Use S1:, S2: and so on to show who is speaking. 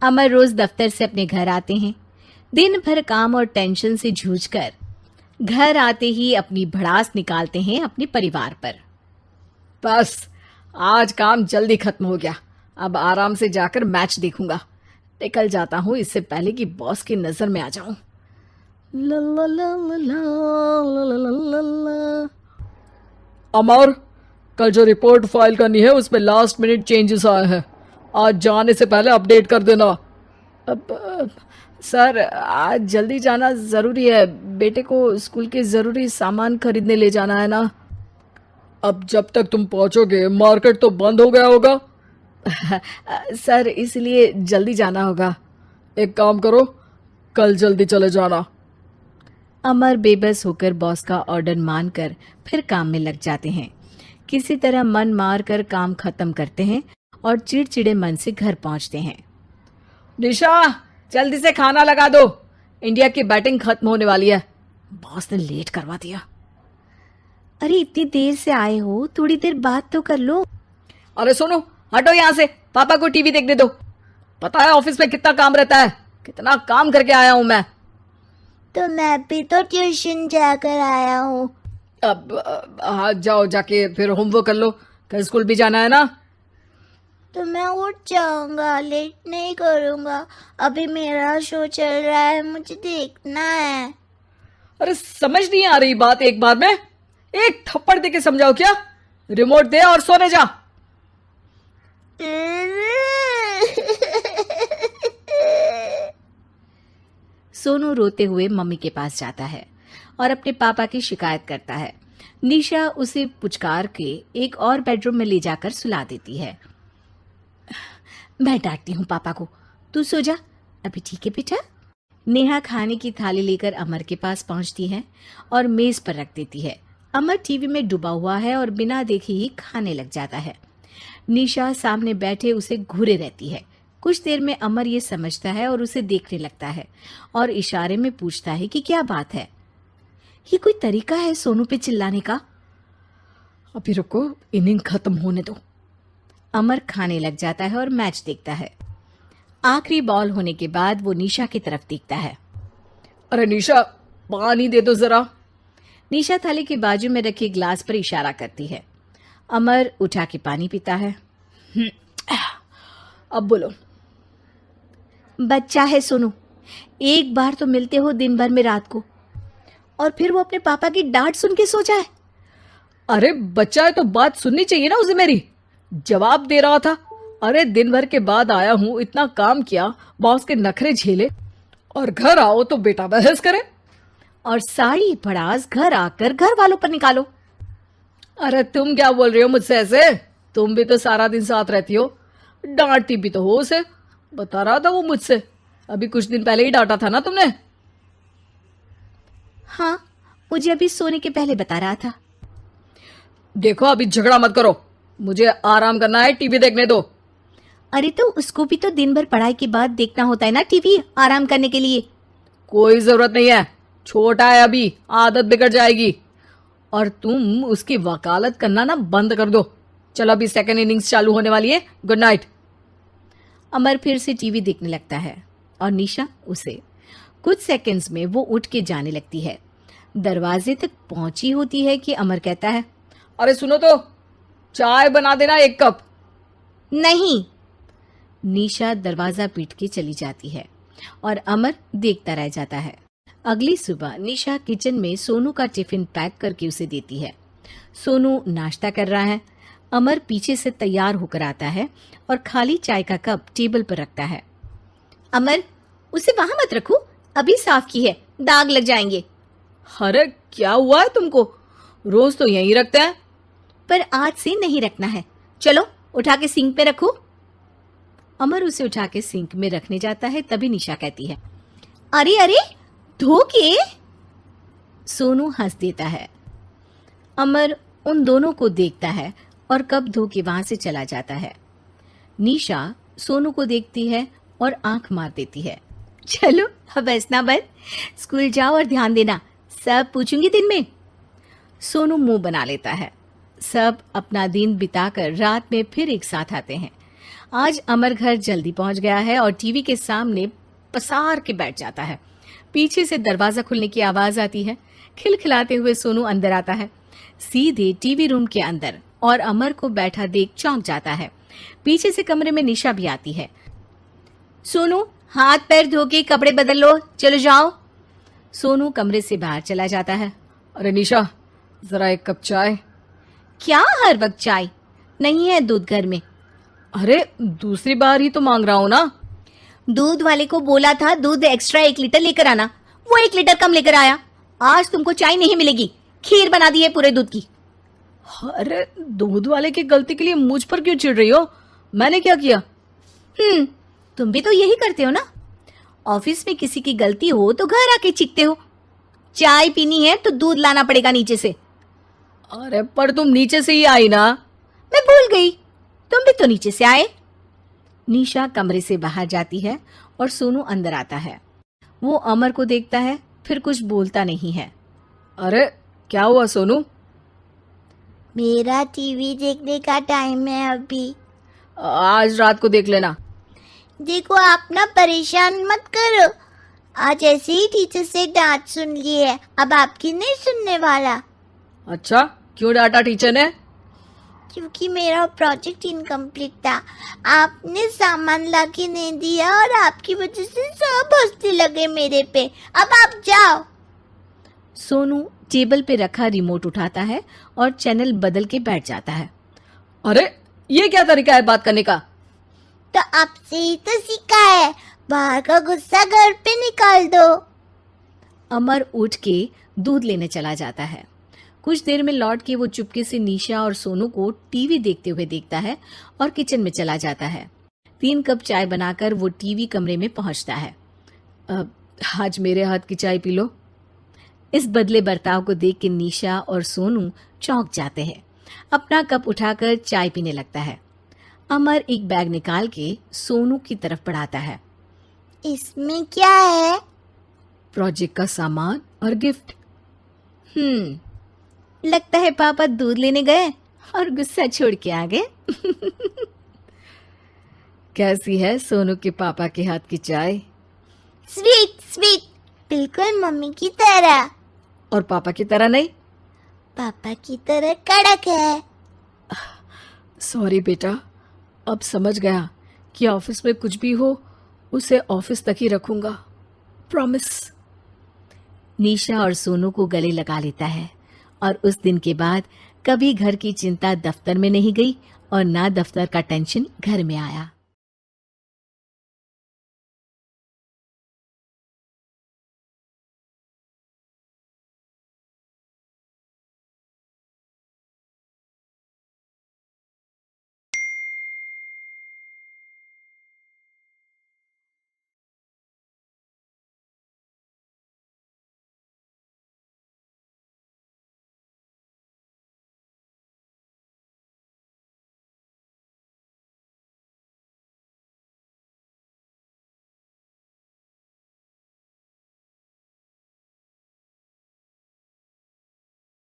S1: अमर रोज दफ्तर से अपने घर आते हैं। दिन भर काम और टेंशन से जूझकर घर आते ही अपनी भड़ास निकालते हैं अपने परिवार पर।
S2: बस आज काम जल्दी खत्म हो गया, अब आराम से जाकर मैच देखूंगा। निकल जाता हूँ इससे पहले कि बॉस की नजर में आ जाऊं। ला ला ला ला ला ला ला ला ला। अमर, कल जो रिपोर्ट फाइल करनी है उसमें लास्ट मिनट चेंजेस आए हैं, आज जाने से पहले अपडेट कर देना। सर आज जल्दी जाना जरूरी है, बेटे को स्कूल के जरूरी सामान खरीदने ले जाना है ना। अब जब तक तुम पहुंचोगे मार्केट तो बंद हो गया होगा। सर इसलिए जल्दी जाना होगा। एक काम करो, कल जल्दी चले जाना।
S1: अमर बेबस होकर बॉस का ऑर्डर मानकर फिर काम में लग जाते हैं। किसी तरह मन मार कर काम खत्म करते हैं और चिड़चिड़े मन से घर पहुंचते हैं।
S2: निशा जल्दी से खाना लगा दो, इंडिया की बैटिंग खत्म होने वाली है। बॉस ने लेट करवा दिया।
S1: अरे इतनी देर से आए हो, थोड़ी देर बात तो कर लो।
S2: अरे सुनो, हटो यहाँ से, पापा को टीवी देखने दो। पता है ऑफिस में कितना काम रहता है, कितना काम करके आया हूँ मैं।
S1: तो मैं भी तो ट्यूशन जाकर आया हूँ।
S2: अब हाँ जाओ, जाके फिर होमवर्क कर लो, कल स्कूल भी जाना है ना।
S1: तो मैं उठ जाऊंगा, लेट नहीं करूंगा, अभी मेरा शो चल रहा है, मुझे देखना है।
S2: अरे समझ नहीं आ रही बात, एक बार में एक थप्पड़ दे के समझाओ क्या। रिमोट दे और सोने जा।
S1: सोनू रोते हुए मम्मी के पास जाता है और अपने पापा की शिकायत करता है। निशा उसे पुचकार के एक और बेडरूम में ले जाकर सुला देती है। मैं डांटती हूँ पापा को, तू सो जा अभी, ठीक है बेटा। नेहा खाने की थाली लेकर अमर के पास पहुंचती है और मेज पर रख देती है। अमर टीवी में डूबा हुआ है और बिना देखे ही खाने लग जाता है। निशा सामने बैठे उसे घूरे रहती है। कुछ देर में अमर ये समझता है और उसे देखने लगता है और इशारे में पूछता है कि क्या बात है। ये कोई तरीका है सोनू पे चिल्लाने का?
S2: अभी रुको, इनिंग खत्म होने दो।
S1: अमर खाने लग जाता है और मैच देखता है। आखिरी बॉल होने के बाद वो निशा की तरफ देखता है।
S2: अरे निशा पानी दे दो जरा।
S1: निशा थाली के बाजू में रखे ग्लास पर इशारा करती है। अमर उठा के पानी पीता है।
S2: अब बोलो।
S1: बच्चा है सोनू, एक बार तो मिलते हो दिन भर में रात को, और फिर वो अपने पापा की डांट सुन के सो जाए।
S2: अरे बच्चा है तो बात सुननी चाहिए ना उसे मेरी। जवाब दे रहा था। अरे दिन भर के बाद आया हूँ, इतना काम किया, बॉस के नखरे झेले, और घर आओ तो बेटा बहस करे
S1: और सारी भड़ास घर आकर घर वालों पर निकालो।
S2: अरे तुम क्या बोल रही हो मुझसे ऐसे? तुम भी तो सारा दिन साथ रहती हो, डांटती भी तो हो उसे। बता रहा था वो मुझसे, अभी कुछ दिन पहले ही डांटा था ना तुमने।
S1: हाँ, मुझे अभी सोने के पहले बता रहा था।
S2: देखो अभी झगड़ा मत करो, मुझे आराम करना है, टीवी देखने दो।
S1: अरे तो उसको भी तो दिन भर पढ़ाई के बाद देखना होता है ना टीवी, आराम करने के लिए।
S2: कोई जरूरत नहीं है, छोटा है अभी, आदत बिगड़ जाएगी। और तुम उसकी वकालत करना ना बंद कर दो। चलो अभी सेकंड इनिंग्स चालू होने वाली है, गुड नाइट।
S1: अमर फिर से टीवी देखने लगता है और निशा उसे। कुछ सेकंड्स में वो उठ के जाने लगती है। दरवाजे तक पहुंची होती है कि अमर कहता है,
S2: अरे सुनो तो, चाय बना देना 1 कप।
S1: नहीं। निशा दरवाजा पीट के चली जाती है और अमर देखता रह जाता है। अगली सुबह निशा किचन में सोनू का टिफिन पैक करके उसे देती है। सोनू नाश्ता कर रहा है। अमर पीछे से तैयार होकर आता है और खाली चाय का कप टेबल पर रखता है। अमर, उसे वहां मत रखो, अभी साफ की है, दाग लग जाएंगे।
S2: अरे क्या हुआ है तुमको? रोज तो यहीं रखते हैं।
S1: पर आज से नहीं रखना है, चलो उठा के सिंक पे रखो। अमर उसे उठा के सिंक में रखने जाता है, तभी निशा कहती है, अरे अरे धो के। सोनू हंस देता है। अमर उन दोनों को देखता है और कप धो के वहां से चला जाता है। निशा सोनू को देखती है और आंख मार देती है। चलो अब हंसना बंद, स्कूल जाओ और ध्यान देना, सब पूछूंगी दिन में। सोनू मुंह बना लेता है। सब अपना दिन बिताकर रात में फिर एक साथ आते हैं। आज अमर घर जल्दी पहुंच गया है और टीवी के सामने पसार के बैठ जाता है। पीछे से दरवाजा खुलने की आवाज आती है। खिलखिलाते हुए सोनू अंदर आता है, सीधे टीवी रूम के अंदर, और अमर को बैठा देख चौंक जाता है। पीछे से कमरे में निशा भी आती है। सोनू, हाथ पैर धो के कपड़े बदल लो, चलो जाओ। सोनू कमरे से बाहर चला जाता है।
S2: अरे निशा, जरा एक कप चाय।
S1: क्या हर वक्त चाय? नहीं है दूध घर में।
S2: अरे दूसरी बार ही तो मांग रहा हूं ना।
S1: दूध वाले को बोला था दूध एक्स्ट्रा 1 लीटर लेकर आना, वो 1 लीटर कम लेकर आया। आज तुमको चाय नहीं मिलेगी, खीर बना दी है पूरे दूध की।
S2: अरे दूध वाले की गलती के लिए मुझ पर क्यों चिढ़ रही हो? मैंने क्या किया?
S1: तुम भी तो यही करते हो ना। ऑफिस में किसी की गलती हो तो घर आके चीखते हो। चाय पीनी है तो दूध लाना पड़ेगा नीचे से।
S2: अरे पर तुम नीचे से ही आई ना।
S1: मैं भूल गई, तुम भी तो नीचे से आए। निशा कमरे से बाहर जाती है और सोनू अंदर आता है। वो अमर को देखता है, फिर कुछ बोलता नहीं है।
S2: अरे क्या हुआ सोनू?
S3: मेरा टीवी देखने का टाइम है अभी।
S2: आज रात को देख लेना।
S3: देखो आप ना परेशान मत करो। आज ऐसे ही टीचर से डांट सुन ली है, अब आपकी नहीं सुनने वाला।
S2: अच्छा, क्यों डांटा टीचर ने?
S3: क्योंकि मेरा प्रोजेक्ट इनकम्प्लीट था। आपने सामान लाके नहीं दिया और आपकी वजह से सब हंसने लगे मेरे पे। अब आप जाओ।
S1: सोनू टेबल पे रखा रिमोट उठाता है और चैनल बदल के बैठ जाता है।
S2: अरे ये क्या तरीका है बात करने का?
S3: तो आपसे ही तो सीखा है, बाहर का गुस्सा घर पे निकाल दो।
S1: अमर उठ के दूध लेने चला जाता है। कुछ देर में लौट के वो चुपके से निशा और सोनू को टीवी देखते हुए देखता है और किचन में चला जाता है। 3 कप चाय बनाकर वो टीवी कमरे में पहुंचता है।
S2: आज मेरे हाथ की चाय पी लो।
S1: इस बदले बर्ताव को देख के निशा और सोनू चौंक जाते हैं। अपना कप उठाकर चाय पीने लगता है। अमर एक बैग निकाल के सोनू की तरफ बढ़ाता है।
S3: इसमें क्या है?
S2: प्रोजेक्ट का सामान और गिफ्ट।
S1: लगता है पापा दूध लेने गए और गुस्सा छोड़ के आ गए।
S2: कैसी है सोनू के पापा के हाथ की चाय?
S3: स्वीट स्वीट, बिल्कुल मम्मी की तरह।
S2: और पापा की तरह नहीं?
S3: पापा की तरह कड़क है।
S2: सॉरी बेटा, अब समझ गया कि ऑफिस में कुछ भी हो उसे ऑफिस तक ही रखूंगा, प्रॉमिस।
S1: निशा और सोनू को गले लगा लेता है और उस दिन के बाद कभी घर की चिंता दफ्तर में नहीं गई और ना दफ्तर का टेंशन घर में आया।